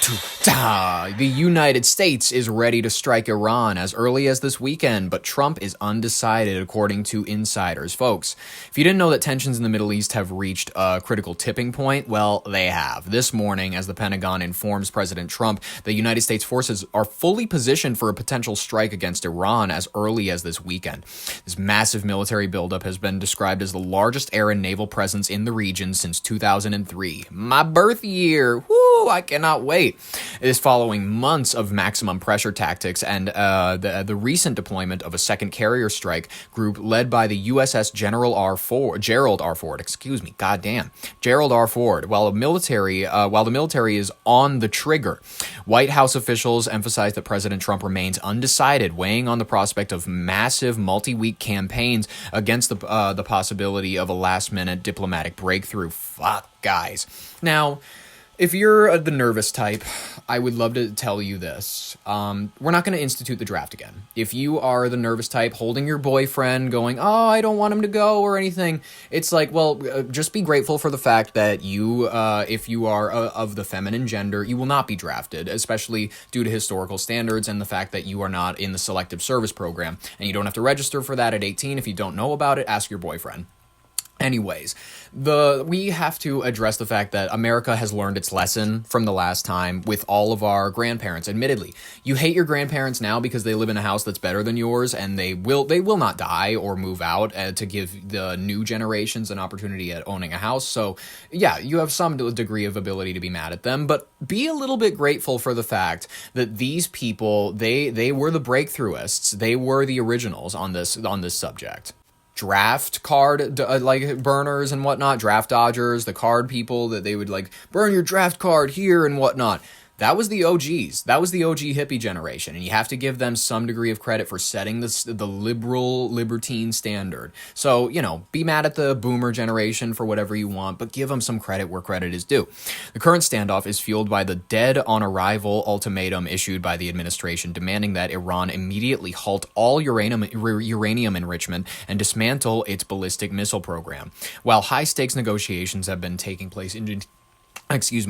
The United States is ready to strike Iran as early as this weekend, but Trump is undecided, according to insiders. Folks, if you didn't know that tensions in the Middle East have reached a critical tipping point, well, they have. This morning, as the Pentagon informs President Trump, the United States forces are fully positioned for a potential strike against Iran as early as this weekend. This massive military buildup has been described as the largest air and naval presence in the region since 2003. My birth year! Woo! I cannot wait. It is following months of maximum pressure tactics and the recent deployment of a second carrier strike group led by the USS Gerald R. Ford. Gerald R. Ford. While the military is on the trigger, White House officials emphasized that President Trump remains undecided, weighing on the prospect of massive multi-week campaigns against the possibility of a last-minute diplomatic breakthrough. Fuck, guys. Now, if you're the nervous type, I would love to tell you this. We're not going to institute the draft again. If you are the nervous type holding your boyfriend going, oh, I don't want him to go or anything, it's like, well, just be grateful for the fact that you, if you are of the feminine gender, you will not be drafted, especially due to historical standards and the fact that you are not in the selective service program. And you don't have to register for that at 18. If you don't know about it, ask your boyfriend. Anyways, we have to address the fact that America has learned its lesson from the last time with all of our grandparents. Admittedly, you hate your grandparents now because they live in a house that's better than yours, and they will not die or move out to give the new generations an opportunity at owning a house. So, yeah, you have some degree of ability to be mad at them, but be a little bit grateful for the fact that these people, they were the breakthroughists. They were the originals on this subject. Draft card burners and whatnot, draft dodgers, the card people that they would burn your draft card here and whatnot. That was the OGs. That was the OG hippie generation, and you have to give them some degree of credit for setting the libertine standard. So, be mad at the boomer generation for whatever you want, but give them some credit where credit is due. The current standoff is fueled by the dead-on-arrival ultimatum issued by the administration, demanding that Iran immediately halt all uranium enrichment and dismantle its ballistic missile program. While high-stakes negotiations have been taking place in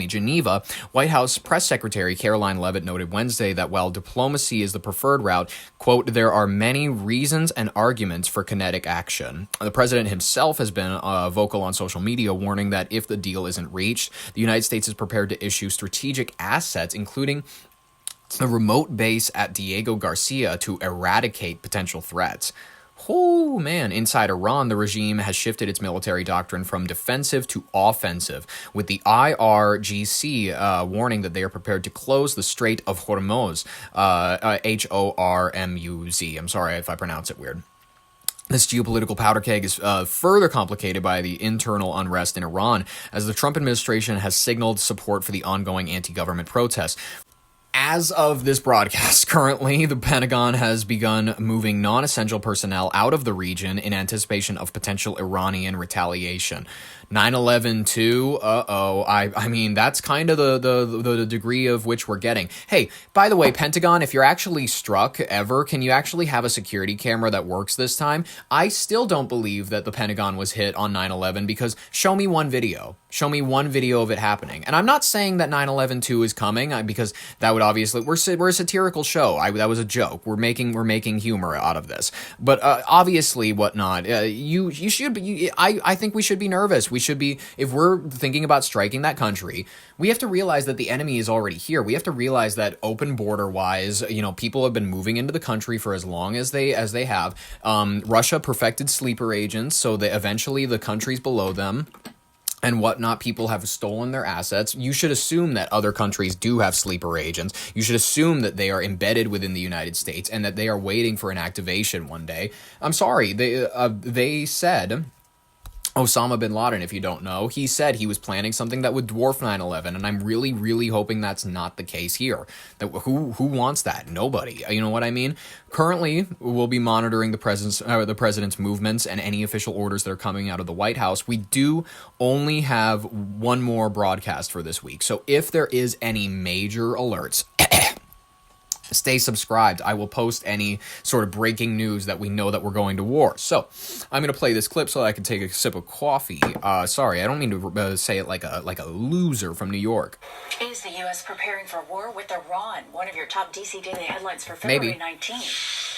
Geneva, White House Press Secretary Caroline Leavitt noted Wednesday that while diplomacy is the preferred route, quote, there are many reasons and arguments for kinetic action. The president himself has been vocal on social media, warning that if the deal isn't reached, the United States is prepared to issue strategic assets, including a remote base at Diego Garcia, to eradicate potential threats. Oh, man. Inside Iran, the regime has shifted its military doctrine from defensive to offensive, with the IRGC warning that they are prepared to close the Strait of Hormuz, Hormuz. I'm sorry if I pronounce it weird. This geopolitical powder keg is further complicated by the internal unrest in Iran, as the Trump administration has signaled support for the ongoing anti-government protests. As of this broadcast, currently, the Pentagon has begun moving non-essential personnel out of the region in anticipation of potential Iranian retaliation. 9/11 too, I mean, that's kind of the degree of which we're getting. Hey, by the way, Pentagon, if you're actually struck ever, can you actually have a security camera that works this time? I still don't believe that the Pentagon was hit on 9/11 because show me one video. Show me one video of it happening. And I'm not saying that 9/11 2 is coming because that would obviously, we're a satirical show. That was a joke. We're making humor out of this. But obviously whatnot, you should be, I think we should be nervous. We should be, if we're thinking about striking that country, we have to realize that the enemy is already here. We have to realize that open border wise, people have been moving into the country for as long as they have. Russia perfected sleeper agents so that eventually the countries below them and whatnot, people have stolen their assets. You should assume that other countries do have sleeper agents. You should assume that they are embedded within the United States and that they are waiting for an activation one day. I'm sorry, they said Osama bin Laden, if you don't know, he said he was planning something that would dwarf 9/11, and I'm really, really hoping that's not the case here. That who wants that? Nobody. You know what I mean? Currently, we'll be monitoring the president's movements and any official orders that are coming out of the White House. We do only have one more broadcast for this week, so if there is any major alerts, Stay subscribed. I will post any sort of breaking news that we know that we're going to war. So, I'm going to play this clip so that I can take a sip of coffee. Sorry, I don't mean to say it like a loser from New York. Is the U.S. preparing for war with Iran? One of your top DC Daily headlines for February 19th.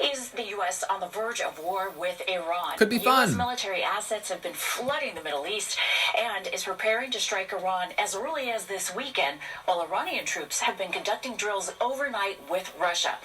Is the U.S. on the verge of war with Iran? Could be fun. U.S. military assets have been flooding the Middle East and is preparing to strike Iran as early as this weekend, while Iranian troops have been conducting drills overnight with Russia.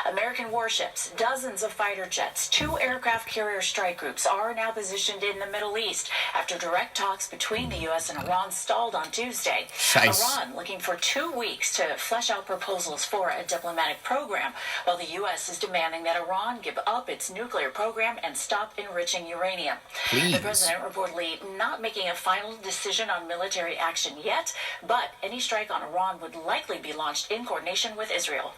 American warships, dozens of fighter jets, 2 aircraft carrier strike groups are now positioned in the Middle East after direct talks between the U.S. and Iran stalled on Tuesday. Nice. Iran looking for 2 weeks to flesh out proposals for a diplomatic program, while the U.S. is demanding that Iran give up its nuclear program and stop enriching uranium. Please. The president reportedly not making a final decision on military action yet, but any strike on Iran would likely be launched in coordination with Israel.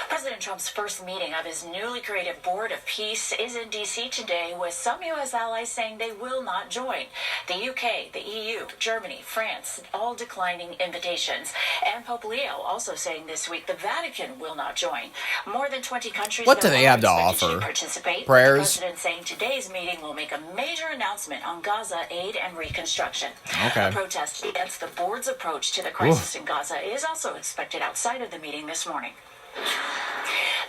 President Trump's first meeting of his newly created Board of Peace is in D.C. today, with some U.S. allies saying they will not join. The U.K., the EU, Germany, France, all declining invitations. And Pope Leo also saying this week the Vatican will not join. More than 20 countries What do they have to offer? Participate. Prayers? The president saying today's meeting will make a major announcement on Gaza aid and reconstruction. Okay. A protest against the board's approach to the crisis in Gaza is also expected outside of the meeting this morning.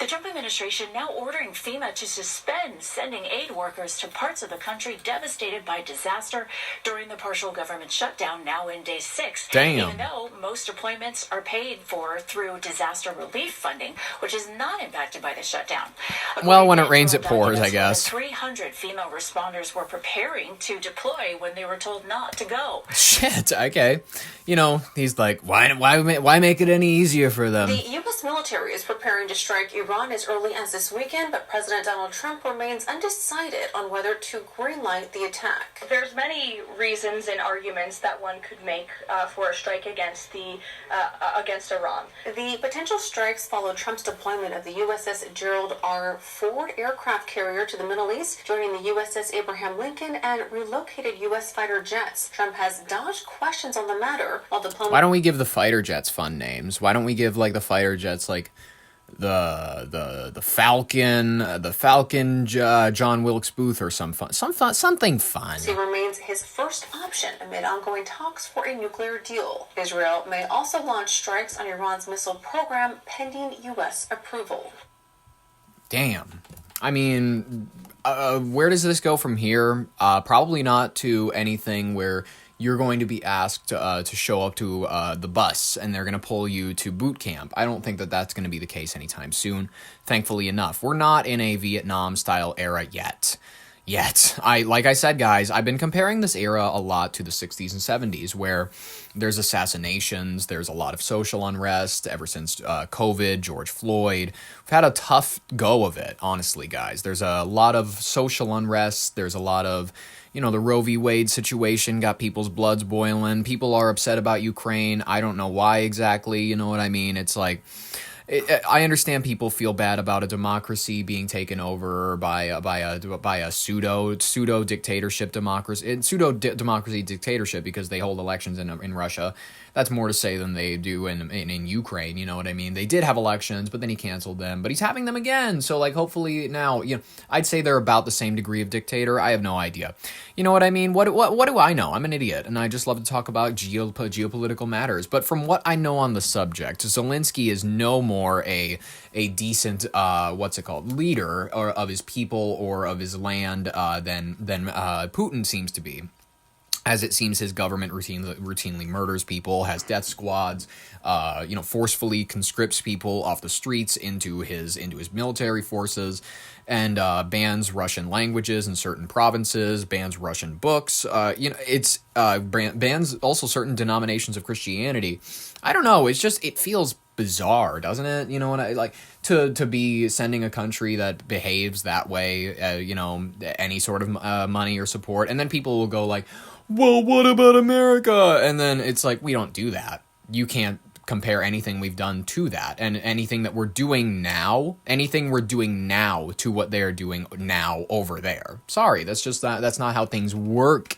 The Trump administration now ordering FEMA to suspend sending aid workers to parts of the country devastated by disaster during the partial government shutdown, now in day 6. Damn. Even though most deployments are paid for through disaster relief funding, which is not impacted by the shutdown. Well, when it rains, it pours, I guess. 300 FEMA responders were preparing to deploy when they were told not to go. Shit, okay. You know, he's like, why make it any easier for them? The U.S. military is preparing to strike Iran as early as this weekend, but President Donald Trump remains undecided on whether to greenlight the attack. There's many reasons and arguments that one could make for a strike against Iran. The potential strikes follow Trump's deployment of the USS Gerald R. Ford aircraft carrier to the Middle East, joining the USS Abraham Lincoln, and relocated U.S. fighter jets. Trump has dodged questions on the matter, while Why don't we give the fighter jets fun names? Why don't we give like the fighter jets like the Falcon, John Wilkes Booth, or something fun. He remains his first option amid ongoing talks for a nuclear deal. Israel may also launch strikes on Iran's missile program pending U.S. approval. Damn. I mean, where does this go from here? Probably not to anything where you're going to be asked to show up to the bus and they're going to pull you to boot camp. I don't think that that's going to be the case anytime soon, thankfully enough. We're not in a Vietnam-style era yet. Like I said, guys, I've been comparing this era a lot to the 60s and 70s, where there's assassinations, there's a lot of social unrest ever since COVID, George Floyd. We've had a tough go of it, honestly, guys. There's a lot of social unrest. There's a lot of, the Roe v. Wade situation got people's bloods boiling. People are upset about Ukraine. I don't know why exactly, you know what I mean? It's like, I understand people feel bad about a democracy being taken over by a pseudo dictatorship democracy, democracy dictatorship, because they hold elections in Russia. That's more to say than they do in Ukraine. You know what I mean? They did have elections, but then he canceled them. But he's having them again. So like, hopefully now, I'd say they're about the same degree of dictator. I have no idea. You know what I mean? What do I know? I'm an idiot, and I just love to talk about geopolitical matters. But from what I know on the subject, Zelensky is no more a decent leader of his people or of his land than Putin seems to be. As it seems, his government routinely murders people, has death squads, forcefully conscripts people off the streets into his military forces, and bans Russian languages in certain provinces, bans Russian books. Bans also certain denominations of Christianity. I don't know. It feels bizarre, doesn't it? You know what I like to be sending a country that behaves that way, any sort of money or support, and then people will go like, well, what about America? And then it's like, we don't do that. You can't compare anything we've done to that, and anything we're doing now to what they're doing now over there. Sorry, that's not how things work